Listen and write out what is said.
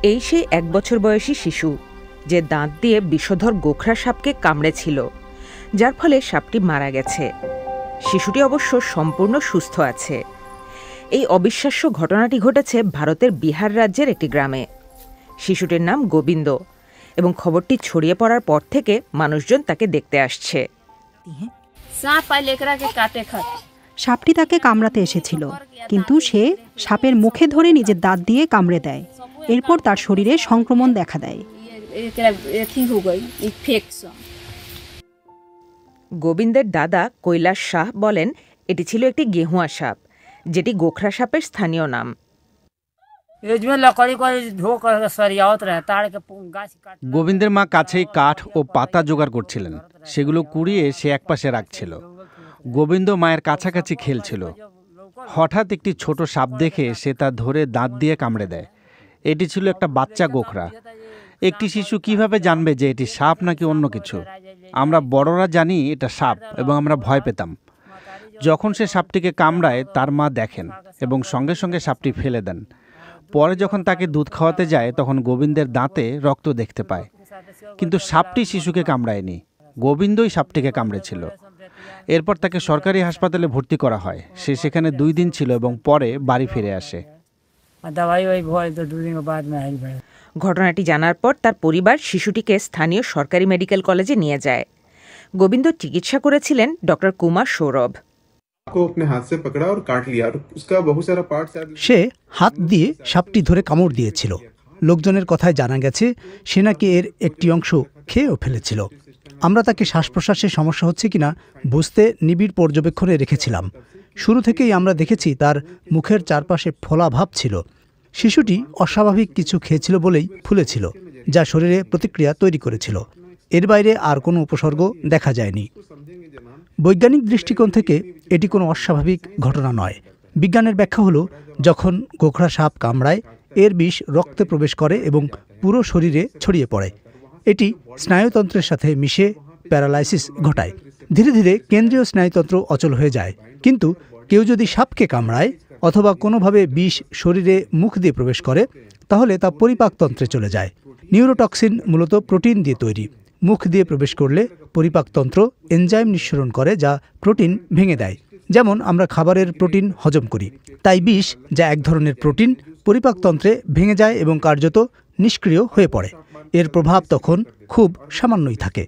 এই সেই 1 বছর বয়সী শিশু যে দাঁত দিয়ে বিষধর গোখরা সাপকে কামড়েছিল, যার ফলে সাপটি মারা গেছে। শিশুটি অবশ্য সম্পূর্ণ সুস্থ আছে। এই অবিশ্বাস্য ঘটনাটি ঘটেছে ভারতের বিহার রাজ্যের একটি গ্রামে। শিশুটির নাম গোবিন্দ এবং খবরটি ছড়িয়ে পড়ার পর থেকে মানুষজন তাকে দেখতে আসছে। সাপটি তাকে কামড়াতে এসেছিল, কিন্তু সে সাপের মুখে ধরে নিজের দাঁত দিয়ে কামড়ে দেয়। এরপর তার শরীরে সংক্রমণ দেখা দেয়। গোবিন্দের দাদা কৈলাস শাহ বলেন, এটি ছিল একটি গেহুয়া সাপ, যেটি গোখরা সাপের স্থানীয় নাম। গোবিন্দের মা কাছেই কাঠ ও পাতা জোগাড় করছিলেন। সেগুলো কুড়িয়ে সে একপাশে রাখছিল। গোবিন্দ মায়ের কাছাকাছি খেলছিল। হঠাৎ একটি ছোট সাপ দেখে সে তা ধরে দাঁত দিয়ে কামড়ে দেয়। এটি ছিল একটা বাচ্চা গোখরা। একটি শিশু কিভাবে জানবে যে এটি সাপ নাকি অন্য কিছু? আমরা বড়রা জানি এটা সাপ এবং আমরা ভয় পেতাম। যখন সে সাপটিকে কামড়ায় তার মা দেখেন এবং সঙ্গে সঙ্গে সাপটি ফেলে দেন। পরে যখন তাকে দুধ খাওয়াতে যায় তখন গোবিন্দের দাঁতে রক্ত দেখতে পায়। কিন্তু সাপটি শিশুকে কামড়ায়নি, গোবিন্দই সাপটিকে কামড়েছিল। এরপর তাকে সরকারি হাসপাতালে ভর্তি করা হয়। সে সেখানে 2 দিন ছিল এবং পরে বাড়ি ফিরে আসে। ঘটনাটি জানার পর তার পরিবার শিশুটিকে স্থানীয় সরকারি মেডিকেল কলেজে নিয়ে যায়। গোবিন্দ চিকিৎসা করেছিলেন ডক্টর কুমার সৌরভ। সে হাত দিয়ে সাপটি ধরে কামড় দিয়েছিল। লোকজনের কথায় জানা গেছে সে নাকি এর একটি অংশ খেয়েও ফেলেছিল। আমরা তাকে শ্বাস প্রশ্বাসের সমস্যা হচ্ছে কিনা বুঝতে নিবিড় পর্যবেক্ষণে রেখেছিলাম। শুরু থেকেই আমরা দেখেছি তার মুখের চারপাশে ফোলা ভাব ছিল। শিশুটি অস্বাভাবিক কিছু খেয়েছিল বলেই ফুলেছিল, যা শরীরে প্রতিক্রিয়া তৈরি করেছিল। এর বাইরে আর কোনো উপসর্গ দেখা যায়নি। বৈজ্ঞানিক দৃষ্টিকোণ থেকে এটি কোনো অস্বাভাবিক ঘটনা নয়। বিজ্ঞানের ব্যাখ্যা হলো, যখন গোখরা সাপ কামড়ায় এর বিষ রক্তে প্রবেশ করে এবং পুরো শরীরে ছড়িয়ে পড়ে। এটি স্নায়ুতন্ত্রের সাথে মিশে প্যারালাইসিস ঘটায়। ধীরে ধীরে কেন্দ্রীয় স্নায়ুতন্ত্র অচল হয়ে যায়। কিন্তু কেউ যদি সাপকে কামড়ায় অথবা কোনোভাবে বিষ শরীরে মুখ দিয়ে প্রবেশ করে, তাহলে তা পরিপাকতন্ত্রে চলে যায়। নিউরোটক্সিন মূলত প্রোটিন দিয়ে তৈরি। মুখ দিয়ে প্রবেশ করলে পরিপাকতন্ত্র এনজাইম নিঃসরণ করে, যা প্রোটিন ভেঙে দেয়। যেমন আমরা খাবারের প্রোটিন হজম করি। তাই বিষ, যা এক ধরনের প্রোটিন, পরিপাকতন্ত্রে ভেঙে যায় এবং কার্যত নিষ্ক্রিয় হয়ে পড়ে। এর প্রভাব তখন খুব সামান্যই থাকে।